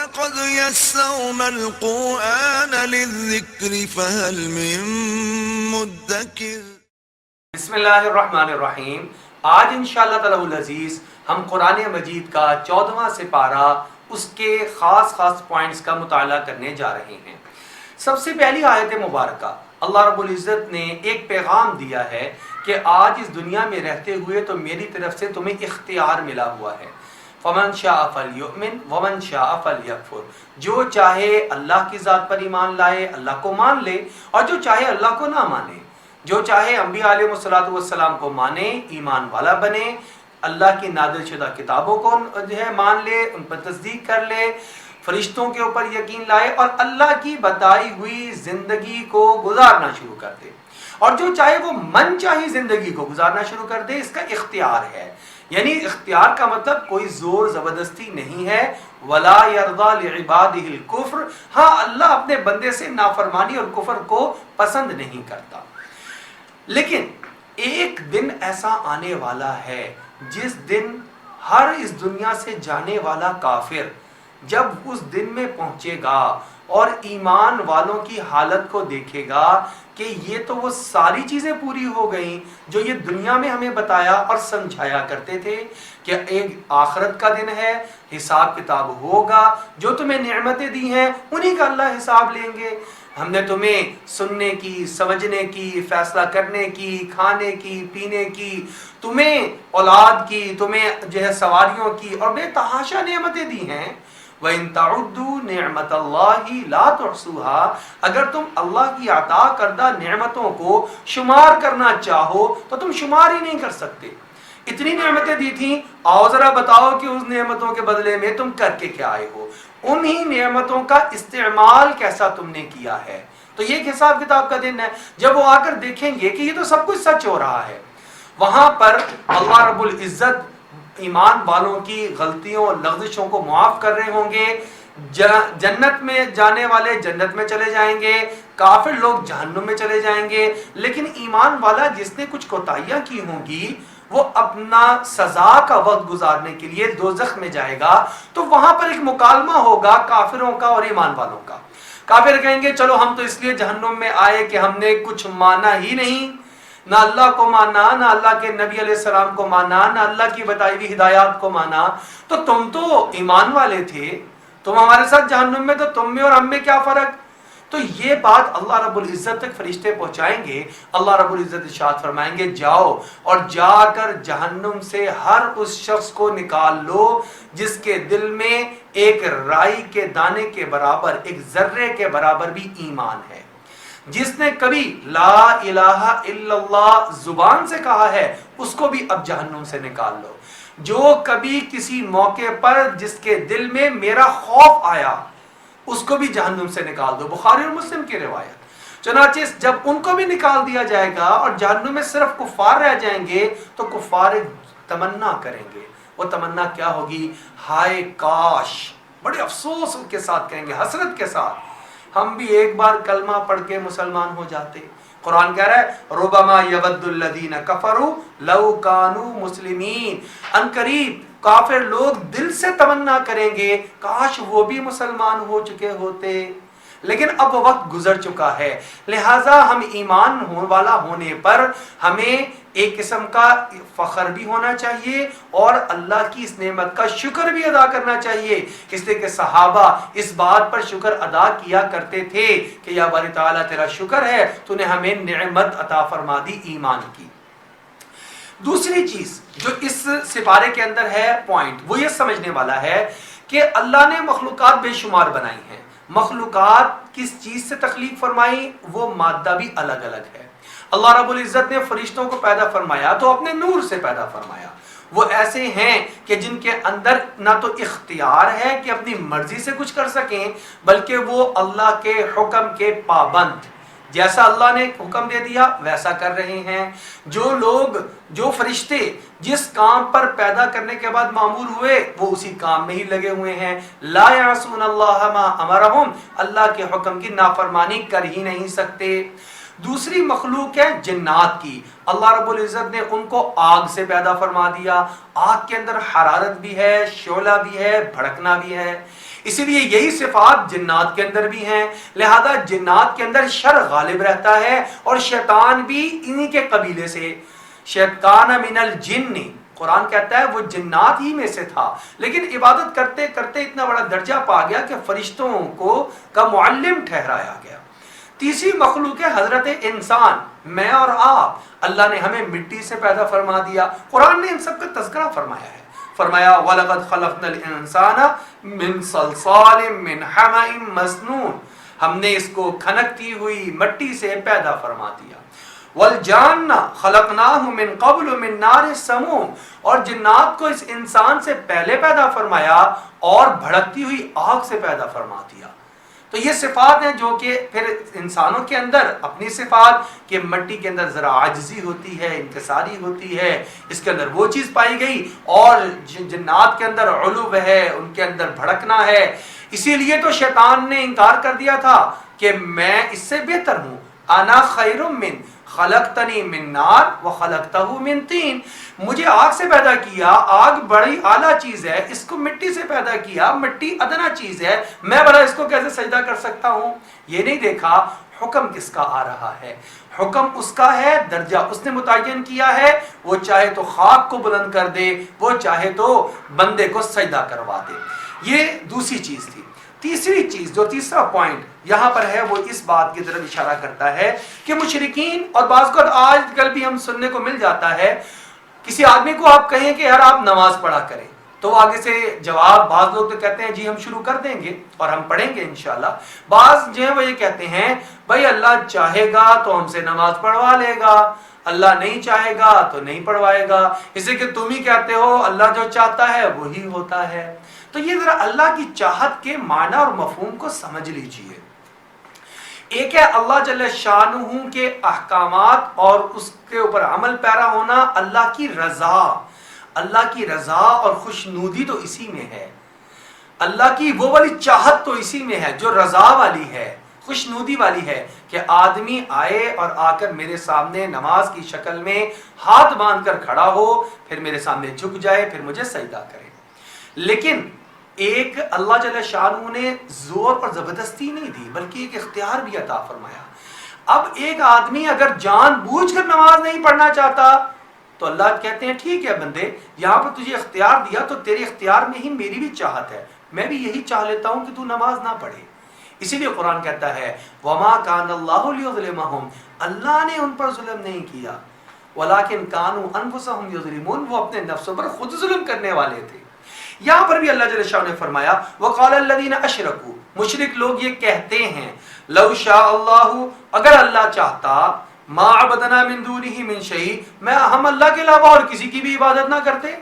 وَلَقَدْ يَسَّرْنَا الْقُرْآنَ لِلذِّكْرِ فَهَلْ مِن مُّدَّكِرٍ۔ بسم اللہ الرحمن الرحیم۔ آج انشاءاللہ تعالی العزیز ہم قرآن مجید کا 14واں سپارہ اس کے خاص پوائنٹس کا مطالعہ کرنے جا رہے ہیں۔ سب سے پہلی آیت مبارکہ اللہ رب العزت نے ایک پیغام دیا ہے کہ آج اس دنیا میں رہتے ہوئے تو میری طرف سے تمہیں اختیار ملا ہوا ہے۔ فمن شاء فلیؤمن ومن شاء فلیکفر، جو چاہے اللہ کی ذات پر ایمان لائے، اللہ کو مان لے، اور جو چاہے اللہ کو نہ مانے، جو چاہے انبیاء علیہ السلام کو مانے، ایمان والا بنے، اللہ کی نازل شدہ کتابوں کو جو ہے مان لے، ان پر تصدیق کر لے، فرشتوں کے اوپر یقین لائے اور اللہ کی بتائی ہوئی زندگی کو گزارنا شروع کر دے، اور جو چاہے وہ من چاہی زندگی کو گزارنا شروع کر دے۔ اس کا اختیار ہے، یعنی اختیار کا مطلب کوئی زور زبردستی نہیں ہے۔ وَلَا يَرْضَى لِعِبَادِهِ الْكُفْرَ، ہاں اللہ اپنے بندے سے نافرمانی اور کفر کو پسند نہیں کرتا، لیکن ایک دن ایسا آنے والا ہے جس دن ہر اس دنیا سے جانے والا کافر جب اس دن میں پہنچے گا اور ایمان والوں کی حالت کو دیکھے گا کہ یہ تو وہ ساری چیزیں پوری ہو گئیں جو یہ دنیا میں ہمیں بتایا اور سمجھایا کرتے تھے کہ ایک آخرت کا دن ہے، حساب کتاب ہوگا، جو تمہیں نعمتیں دی ہیں انہی کا اللہ حساب لیں گے۔ ہم نے تمہیں سننے کی، سمجھنے کی، فیصلہ کرنے کی، کھانے کی، پینے کی، تمہیں اولاد کی، تمہیں جو ہے سواریوں کی اور بے تحاشا نعمتیں دی ہیں۔ وَإِن تَعُدُّوا نِعْمَةَ اللَّهِ لَا تُحْصُوهَا، اگر تم اللہ کی عطا کردہ نعمتوں کو شمار کرنا چاہو تو تم شمار ہی نہیں کر سکتے۔ اتنی نعمتیں دی تھیں، آؤ ذرا بتاؤ کہ اس نعمتوں کے بدلے میں تم کر کے کیا آئے ہو، انہی نعمتوں کا استعمال کیسا تم نے کیا ہے۔ تو یہ ایک حساب کتاب کا دن ہے جب وہ آ کر دیکھیں گے کہ یہ تو سب کچھ سچ ہو رہا ہے۔ وہاں پر اللہ رب العزت ایمان والوں کی غلطیوں اور لغزشوں کو معاف کر رہے ہوں گے، جنت میں جانے والے جنت میں چلے جائیں گے، کافر لوگ جہنم میں چلے جائیں گے، لیکن ایمان والا جس نے کچھ کوتاہیاں کی ہوں گی وہ اپنا سزا کا وقت گزارنے کے لیے دوزخ میں جائے گا۔ تو وہاں پر ایک مکالمہ ہوگا کافروں کا اور ایمان والوں کا۔ کافر کہیں گے چلو ہم تو اس لیے جہنم میں آئے کہ ہم نے کچھ مانا ہی نہیں، نہ اللہ کو مانا، نہ اللہ کے نبی علیہ السلام کو مانا، نہ اللہ کی بتائی ہوئی ہدایات کو مانا، تو تم تو ایمان والے تھے، تم ہمارے ساتھ جہنم میں، تو تم میں اور ہم میں کیا فرق؟ تو یہ بات اللہ رب العزت تک فرشتے پہنچائیں گے۔ اللہ رب العزت ارشاد فرمائیں گے جاؤ اور جا کر جہنم سے ہر اس شخص کو نکال لو جس کے دل میں ایک رائی کے دانے کے برابر، ایک ذرے کے برابر بھی ایمان ہے، جس نے کبھی لا الہ الا اللہ زبان سے کہا ہے اس کو بھی اب جہنم سے نکال لو۔ جو کبھی کسی موقع پر جس کے دل میں میرا خوف آیا اس کو بھی جہنم سے نکال دو، بخاری اور مسلم کی روایت۔ چنانچہ جب ان کو بھی نکال دیا جائے گا اور جہنم میں صرف کفار رہ جائیں گے تو کفار تمنا کریں گے۔ وہ تمنا کیا ہوگی؟ ہائے کاش، بڑے افسوس کے ساتھ کہیں گے، حسرت کے ساتھ، ہم بھی ایک بار کلمہ پڑھ کے مسلمان ہو جاتے۔ قرآن کہہ رہا ہے ربما یود الذین کفروا لو کانوا مسلمین، ان قریب کافر لوگ دل سے تمنا کریں گے کاش وہ بھی مسلمان ہو چکے ہوتے، لیکن اب وہ وقت گزر چکا ہے۔ لہٰذا ہم ایمان والا ہونے پر ہمیں ایک قسم کا فخر بھی ہونا چاہیے اور اللہ کی اس نعمت کا شکر بھی ادا کرنا چاہیے، اس لیے کہ صحابہ اس بات پر شکر ادا کیا کرتے تھے کہ یا باری تعالیٰ تیرا شکر ہے تو نے ہمیں نعمت عطا فرما دی ایمان کی۔ دوسری چیز جو اس سپارے کے اندر ہے پوائنٹ، وہ یہ سمجھنے والا ہے کہ اللہ نے مخلوقات بے شمار بنائی ہیں۔ مخلوقات کس چیز سے تخلیق فرمائی؟ وہ مادہ بھی الگ الگ ہے۔ اللہ رب العزت نے فرشتوں کو پیدا فرمایا تو اپنے نور سے پیدا فرمایا۔ وہ ایسے ہیں کہ جن کے اندر نہ تو اختیار ہے کہ اپنی مرضی سے کچھ کر سکیں، بلکہ وہ اللہ کے حکم کے پابند، جیسا اللہ نے حکم دے دیا ویسا کر رہے ہیں۔ جو فرشتے جس کام پر پیدا کرنے کے بعد معمور ہوئے وہ اسی کام میں ہی لگے ہوئے ہیں۔ لا یعصون اللہ ما امرہم، اللہ کے حکم کی نافرمانی کر ہی نہیں سکتے۔ دوسری مخلوق ہے جنات کی، اللہ رب العزت نے ان کو آگ سے پیدا فرما دیا، آگ کے اندر حرارت بھی ہے، شعلہ بھی ہے، بھڑکنا بھی ہے، اسی لیے یہی صفات جنات کے اندر بھی ہیں، لہذا جنات کے اندر شر غالب رہتا ہے، اور شیطان بھی انہی کے قبیلے سے، شیطان من الجن، قرآن کہتا ہے وہ جنات ہی میں سے تھا، لیکن عبادت کرتے کرتے اتنا بڑا درجہ پا گیا کہ فرشتوں کا معلم ٹھہرایا گیا۔ تیسری مخلوق ہے حضرت انسان، میں اور آپ، اللہ نے ہمیں مٹی سے پیدا فرما دیا، قرآن نے ان سب کا تذکرہ فرمایا ہے، فرمایا وَلَقَدْ خَلَقْنَا الْإِنسَانَ مِنْ صَلْصَالٍ مِنْ حَمَإٍ مَسْنُونٍ، ہم نے اس کو کھنکتی ہوئی مٹی سے پیدا فرما دیا، وَالْجَانَّ خَلَقْنَاهُ مِنْ قَبْلُ مِنْ نَارِ السَّمُومِ، اور جنات کو اس انسان سے پہلے پیدا فرمایا اور بھڑکتی ہوئی آگ سے پیدا فرما دیا۔ تو یہ صفات ہیں جو کہ پھر انسانوں کے اندر اپنی صفات کہ مٹی کے اندر ذرا عاجزی ہوتی ہے، انکساری ہوتی ہے، اس کے اندر وہ چیز پائی گئی، اور جنات کے اندر علو ہے، ان کے اندر بھڑکنا ہے، اسی لیے تو شیطان نے انکار کر دیا تھا کہ میں اس سے بہتر ہوں، انا خیر من خلقتنی من نار وخلقتہ من طین، مجھے آگ سے پیدا کیا، آگ بڑی اعلیٰ چیز ہے، اس کو مٹی سے پیدا کیا، مٹی ادنا چیز ہے، میں بڑا اس کو کیسے سجدہ کر سکتا ہوں؟ یہ نہیں دیکھا حکم کس کا آ رہا ہے، حکم اس کا ہے، درجہ اس نے متعین کیا ہے، وہ چاہے تو خاک کو بلند کر دے، وہ چاہے تو بندے کو سجدہ کروا دے۔ یہ دوسری چیز تھی۔ تیسری چیز، جو تیسرا پوائنٹ یہاں پر ہے، وہ اس بات کی طرف اشارہ کرتا ہے کہ مشرکین، اور بعض کو آج کل بھی ہم سننے کو مل جاتا ہے، کسی آدمی کو آپ کہیں کہ یار آپ نماز پڑھا کریں، تو آگے سے جواب، بعض لوگ تو کہتے ہیں جی ہم شروع کر دیں گے اور ہم پڑھیں گے انشاءاللہ، بعض جو ہے وہ یہ کہتے ہیں بھائی اللہ چاہے گا تو ہم سے نماز پڑھوا لے گا، اللہ نہیں چاہے گا تو نہیں پڑھوائے گا، اسے کہ تم ہی کہتے ہو اللہ جو چاہتا ہے وہی ہوتا ہے۔ تو یہ ذرا اللہ کی چاہت کے معنی اور مفہوم کو سمجھ لیجئے۔ ایک ہے اللہ جل شانہ کے احکامات اور اس کے اوپر عمل پیرا ہونا، اللہ کی رضا، اللہ کی رضا اور خوشنودی تو اسی میں ہے، اللہ کی وہ والی چاہت تو اسی میں ہے جو رضا والی ہے، خوشنودی والی ہے، کہ آدمی آئے اور آ کر میرے سامنے نماز کی شکل میں ہاتھ باندھ کر کھڑا ہو، پھر میرے سامنے جھک جائے، پھر مجھے سجدہ کرے۔ لیکن ایک اللہ جل شانہ نے زور اور زبردستی نہیں دی، بلکہ ایک اختیار بھی عطا فرمایا۔ اب ایک آدمی اگر جان بوجھ کر نماز نہیں پڑھنا چاہتا تو اللہ کہتے ہیں ٹھیک ہے بندے، یہاں پر تجھے اختیار دیا تو تیرے اختیار میں ہی میری بھی چاہت ہے، میں بھی یہی چاہ لیتا ہوں کہ تو نماز نہ پڑھے۔ اسی لیے قرآن کہتا ہے وَمَا كَانَ اللَّهُ لِيُظْلِمَهُمْ، اللہ نے ان پر ظلم نہیں کیا، وَلَكِنْ كَانُوا أَنفُسَهُمْ يَظْلِمُونَ، وہ اپنے نفسوں پر خود ظلم کرنے والے تھے۔ یہاں پر بھی اللہ جل شانہ نے فرمایا وَقَالَ الَّذِينَ أَشْرَكُوا، مشرک لوگ یہ کہتے ہیں لَوْ شَاءَ اللَّهُ، اگر اللہ چاہتا، مَا عَبَدْنَا مِن دُونِهِ مِن شَيْءٍ، ہم اللہ کے علاوہ اور کسی کی بھی عبادت نہ کرتے،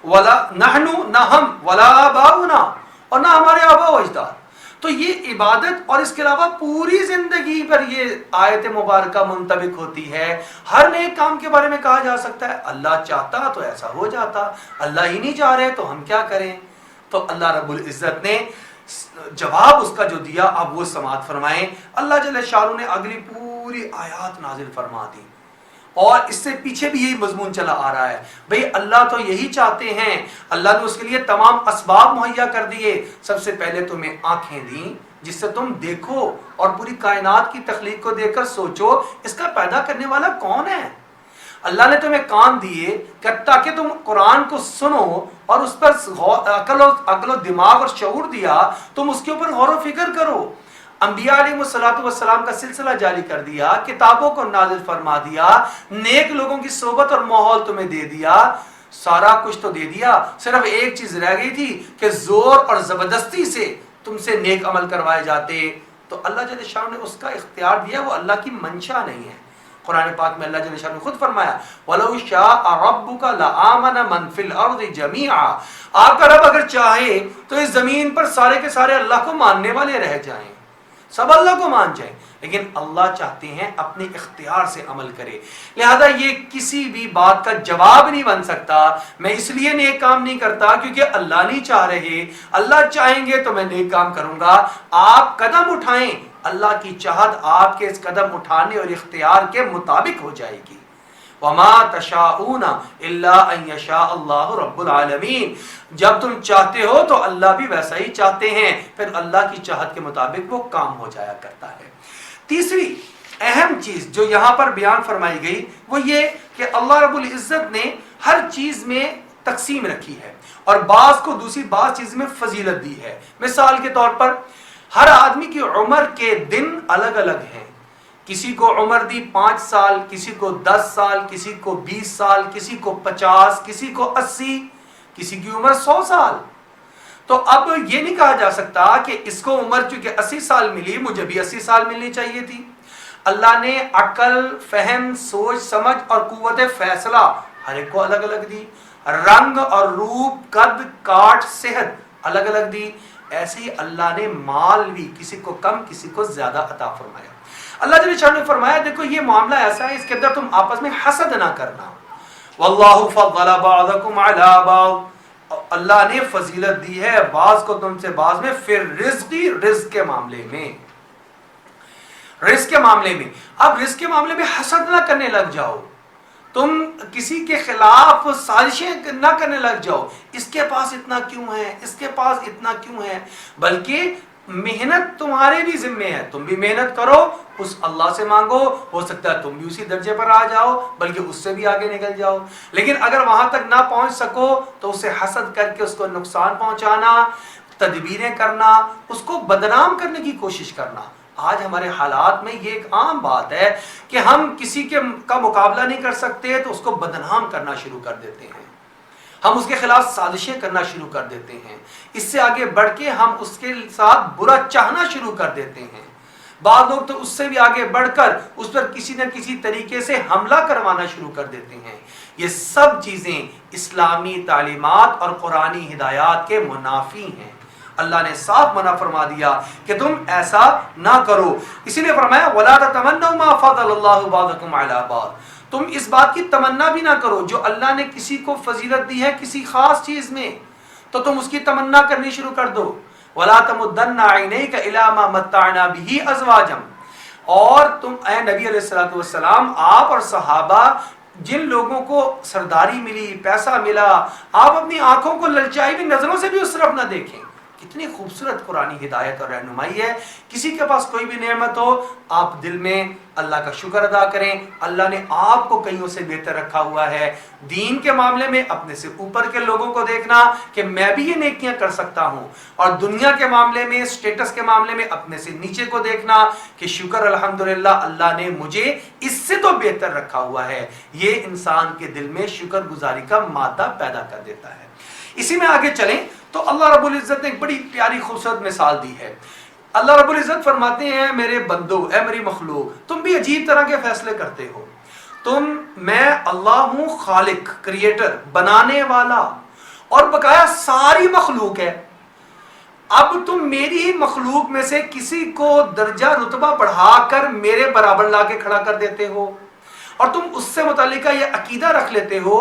وَلَا نَحْنُ، نہ ہم، وَلَا آبَاؤُنَا، اور نہ ہمارے آباء و اجداد۔ تو یہ عبادت اور اس کے علاوہ پوری زندگی پر یہ آیت مبارکہ منطبق ہوتی ہے، ہر نیک کام کے بارے میں کہا جا سکتا ہے اللہ چاہتا تو ایسا ہو جاتا، اللہ ہی نہیں چاہ رہے تو ہم کیا کریں۔ تو اللہ رب العزت نے جواب اس کا جو دیا، اب وہ سماعت فرمائیں۔ اللہ جل شانہ نے اگلی پوری آیات نازل فرما دی، اور اس سے پیچھے بھی یہی مضمون چلا آ رہا ہے، بھئی اللہ تو یہی چاہتے ہیں، اللہ نے اس کے لیے تمام اسباب مہیا کر دیے، سب سے پہلے تمہیں آنکھیں دیں جس سے تم دیکھو اور پوری کائنات کی تخلیق کو دیکھ کر سوچو اس کا پیدا کرنے والا کون ہے۔ اللہ نے تمہیں کان دیے تاکہ تم قرآن کو سنو اور اس پر عقل و دماغ اور شعور دیا، تم اس کے اوپر غور و فکر کرو۔ انبیاء علیہ السلام کا سلسلہ جاری کر دیا، کتابوں کو نازل فرما دیا، نیک لوگوں کی صحبت اور ماحول تمہیں دے دیا، سارا کچھ تو دے دیا، صرف ایک چیز رہ گئی تھی کہ زور اور زبردستی سے تم سے نیک عمل کروائے جاتے۔ تو اللہ جل شانہ نے اس کا اختیار دیا، وہ اللہ کی منشا نہیں ہے۔ قرآن پاک میں اللہ جل شانہ نے خود فرمایا وَلَوْ شَاءَ رَبُّكَ لَآمَنَ مَنْ فِي الْأَرْضِ جَمِيعًا، آپ کا رب اگر چاہے تو اس زمین پر سارے کے سارے اللہ کو ماننے والے رہ جائیں، سب اللہ کو مان جائیں، لیکن اللہ چاہتے ہیں اپنے اختیار سے عمل کرے، لہذا یہ کسی بھی بات کا جواب نہیں بن سکتا میں اس لیے نیک کام نہیں کرتا کیونکہ اللہ نہیں چاہ رہے، اللہ چاہیں گے تو میں نیک کام کروں گا۔ آپ قدم اٹھائیں اللہ کی چاہت آپ کے اس قدم اٹھانے اور اختیار کے مطابق ہو جائے گی۔ وما تشاءون الا ان یشاء اللہ رب العالمین، جب تم چاہتے ہو تو اللہ بھی ویسا ہی چاہتے ہیں، پھر اللہ کی چاہت کے مطابق وہ کام ہو جایا کرتا ہے۔ تیسری اہم چیز جو یہاں پر بیان فرمائی گئی وہ یہ کہ اللہ رب العزت نے ہر چیز میں تقسیم رکھی ہے اور بعض کو دوسری بعض چیز میں فضیلت دی ہے۔ مثال کے طور پر ہر آدمی کی عمر کے دن الگ الگ ہیں، کسی کو عمر دی 5 سال، کسی کو 10 سال، کسی کو 20 سال، کسی کو 50، کسی کو 80، کسی کی عمر 100 سال۔ تو اب یہ نہیں کہا جا سکتا کہ اس کو عمر چونکہ 80 سال ملی مجھے بھی 80 سال ملنی چاہیے تھی۔ اللہ نے عقل، فہم، سوچ سمجھ اور قوت فیصلہ ہر ایک کو الگ الگ دی، رنگ اور روپ، قد کاٹ، صحت الگ الگ دی۔ ایسے ہی اللہ نے مال بھی کسی کو کم کسی کو زیادہ عطا فرمایا۔ اللہ جل شانہ نے فرمایا دیکھو یہ معاملہ ایسا ہے، اس کے اندر تم آپس میں حسد نہ کرنا۔ واللہ فضل بعضکم علی بعض، اللہ نے فضیلت دی ہے بعض کو تم سے بعض میں، پھر رزق کے معاملے میں، رزق کے معاملے میں۔ اب رزق کے معاملے میں حسد نہ کرنے لگ جاؤ، تم کسی کے خلاف سازشیں نہ کرنے لگ جاؤ، اس کے پاس اتنا کیوں ہے، اس کے پاس اتنا کیوں ہے، بلکہ محنت تمہارے بھی ذمے ہے، تم بھی محنت کرو، اس اللہ سے مانگو، ہو سکتا ہے تم بھی اسی درجے پر آ جاؤ بلکہ اس سے بھی آگے نکل جاؤ۔ لیکن اگر وہاں تک نہ پہنچ سکو تو اسے حسد کر کے اس کو نقصان پہنچانا، تدبیریں کرنا، اس کو بدنام کرنے کی کوشش کرنا۔ آج ہمارے حالات میں یہ ایک عام بات ہے کہ ہم کسی کا مقابلہ نہیں کر سکتے تو اس کو بدنام کرنا شروع کر دیتے ہیں، ہم اس کے خلاف سازشیں کرنا شروع کر دیتے ہیں، اس سے آگے بڑھ کے ہم اس کے ساتھ برا چاہنا شروع کر دیتے ہیں۔ بعض لوگ تو اس سے بھی آگے بڑھ کر اس پر کسی نہ کسی طریقے سے حملہ کروانا شروع کر دیتے ہیں۔ یہ سب چیزیں اسلامی تعلیمات اور قرآنی ہدایات کے منافی ہیں۔ اللہ نے صاف منع فرما دیا کہ تم ایسا نہ کرو، اسی لیے فرمایا وَلَا تَتَمَنَّوْا مَا فَضَّلَ اللَّهُ بَعْضَكُمْ عَلَىٰ بَعْضٍ، تم اس بات کی تمنا بھی نہ کرو جو اللہ نے کسی کو فضیلت دی ہے کسی خاص چیز میں تو تم اس کی تمنا کرنی شروع کر دو۔ وَلَا تَمُدَّنَّ عَيْنَيْكَ إِلَىٰ مَا مَتَّعْنَا بِهِ أَزْوَاجًا، اور تم اے نبی علیہ الصلوۃ والسلام، آپ اور صحابہ جن لوگوں کو سرداری ملی، پیسہ ملا، آپ اپنی آنکھوں کو للچائی ہوئی نظروں سے بھی اس طرف نہ دیکھیں۔ کتنی خوبصورت قرآنی ہدایت اور رہنمائی ہے۔ کسی کے پاس کوئی بھی نعمت ہو آپ دل میں اللہ کا شکر ادا کریں، اللہ نے آپ کو کئیوں سے بہتر رکھا ہوا ہے۔ دین کے معاملے میں اپنے سے اوپر کے لوگوں کو دیکھنا کہ میں بھی یہ نیکیاں کر سکتا ہوں، اور دنیا کے معاملے میں، سٹیٹس کے معاملے میں اپنے سے نیچے کو دیکھنا کہ شکر الحمدللہ اللہ نے مجھے اس سے تو بہتر رکھا ہوا ہے۔ یہ انسان کے دل میں شکر گزاری کا مادہ پیدا کر دیتا ہے۔ اسی میں آگے چلیں تو اللہ رب العزت نے ایک بڑی پیاری خوبصورت مثال دی ہے۔ اللہ رب العزت فرماتے ہیں میرے بندو، اے میری مخلوق، تم بھی عجیب طرح کے فیصلے کرتے ہو۔ میں اللہ ہوں خالق، کریٹر، بنانے والا، اور بقایا ساری مخلوق ہے۔ اب تم میری ہی مخلوق میں سے کسی کو درجہ رتبہ بڑھا کر میرے برابر لا کے کھڑا کر دیتے ہو، اور تم اس سے متعلقہ یہ عقیدہ رکھ لیتے ہو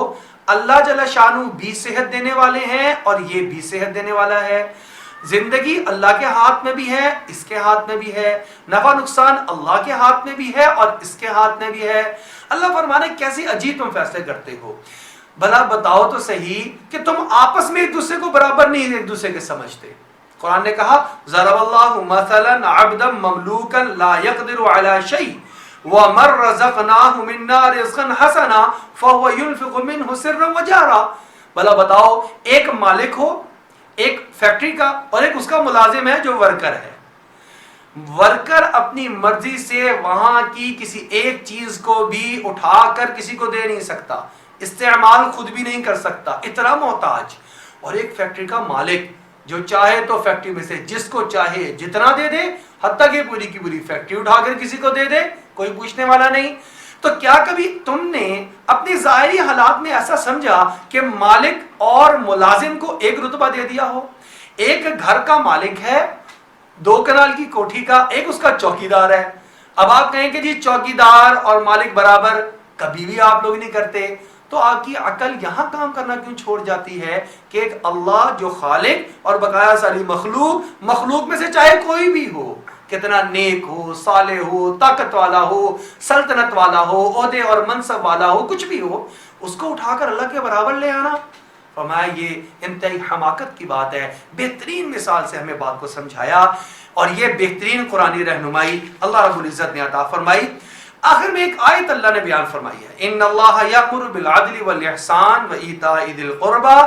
اللہ جل شانہ بھی صحت دینے والے ہیں اور یہ بھی صحت دینے والا ہے۔ زندگی اللہ کے ہاتھ میں بھی ہے، اس کے ہاتھ میں بھی ہے، نفع نقصان اللہ کے ہاتھ میں بھی ہے اور اس کے ہاتھ میں بھی ہے۔ اللہ فرمانے کیسے عجیب تم فیصلے کرتے ہو، بھلا بتاؤ تو صحیح کہ تم آپس میں ایک دوسرے کو برابر نہیں ایک دوسرے کے سمجھتے۔ قرآن نے کہا ضرب اللہ مثلا عبدا مملوکا لا يقدر على شيء وَمَن رَّزَقْنَاهُ مِنَّا رِزْقًا حَسَنًا فَهُوَ يُنْفِقُ مِنْهُ سِرًّا وَجَهْرًا، بھلا بتاؤ ایک مالک ہو ایک فیکٹری کا اور ایک اس کا ملازم ہے جو ورکر ہے، ورکر اپنی مرضی سے وہاں کی کسی ایک چیز کو بھی اٹھا کر کسی کو دے نہیں سکتا، استعمال خود بھی نہیں کر سکتا، اتنا محتاج، اور ایک فیکٹری کا مالک جو چاہے تو فیکٹری میں سے جس کو چاہے جتنا دے دے، حتیٰ کہ پوری کی پوری فیکٹری اٹھا کر کسی کو دے دے، کوئی پوچھنے والا نہیں۔ تو کیا کبھی تم نے اپنی ظاہری حالات میں ایسا سمجھا کہ مالک اور ملازم کو ایک رتبہ دے دیا ہو؟ ایک گھر کا مالک ہے 2 کنال کی کوٹھی کا، ایک اس کا چوکیدار ہے۔ اب آپ کہیں کہ جی چوکیدار اور مالک برابر، کبھی بھی آپ لوگ نہیں کرتے، تو آپ کی عقل یہاں کام کرنا کیوں چھوڑ جاتی ہے کہ ایک اللہ جو خالق اور بقایا ساری مخلوق میں سے چاہے کوئی بھی ہو، کتنا نیک ہو، صالح ہو، طاقت والا ہو، سلطنت والا ہو، عہدے اور منصب والا ہو، کچھ بھی ہو، اس کو اٹھا کر اللہ کے برابر لے آنا، فرمایا یہ انتہائی حماقت کی بات ہے۔ بہترین مثال سے ہمیں بات کو سمجھایا، اور یہ بہترین قرآنی رہنمائی اللہ رب العزت نے عطا فرمائی۔ آخر میں ایک آیت اللہ نے بیان فرمائی ہے، ان اللہ یأمر بالعدل والاحسان وایتاء ذی القربى،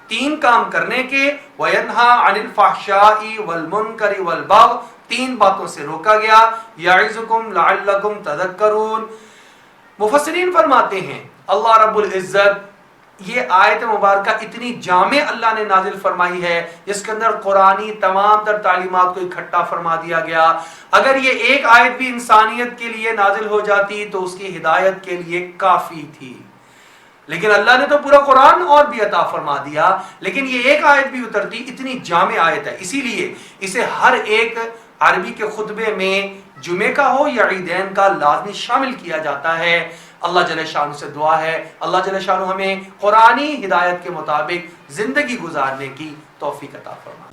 تین کام کرنے کے، وینہا عن الفحشاء والمنکر والبغی، تین باتوں سے روکا گیا، یعظکم لعلکم تذکرون۔ مفسرین فرماتے ہیں اللہ رب العزت یہ آیت مبارکہ اتنی جامع اللہ نے نازل فرمائی ہے، جس کے اندر قرآنی تمام تر تعلیمات کو اکٹھا فرما دیا گیا۔ اگر یہ ایک آیت بھی انسانیت کے لیے نازل ہو جاتی تو اس کی ہدایت کے لیے کافی تھی، لیکن اللہ نے تو پورا قرآن اور بھی عطا فرما دیا، لیکن یہ ایک آیت بھی اترتی، اتنی جامع آیت ہے، اسی لیے اسے ہر ایک عربی کے خطبے میں جمعے کا ہو یا عیدین کا لازمی شامل کیا جاتا ہے۔ اللہ جل شانہ سے دعا ہے اللہ جل شانہ ہمیں قرآنی ہدایت کے مطابق زندگی گزارنے کی توفیق عطا فرمائے۔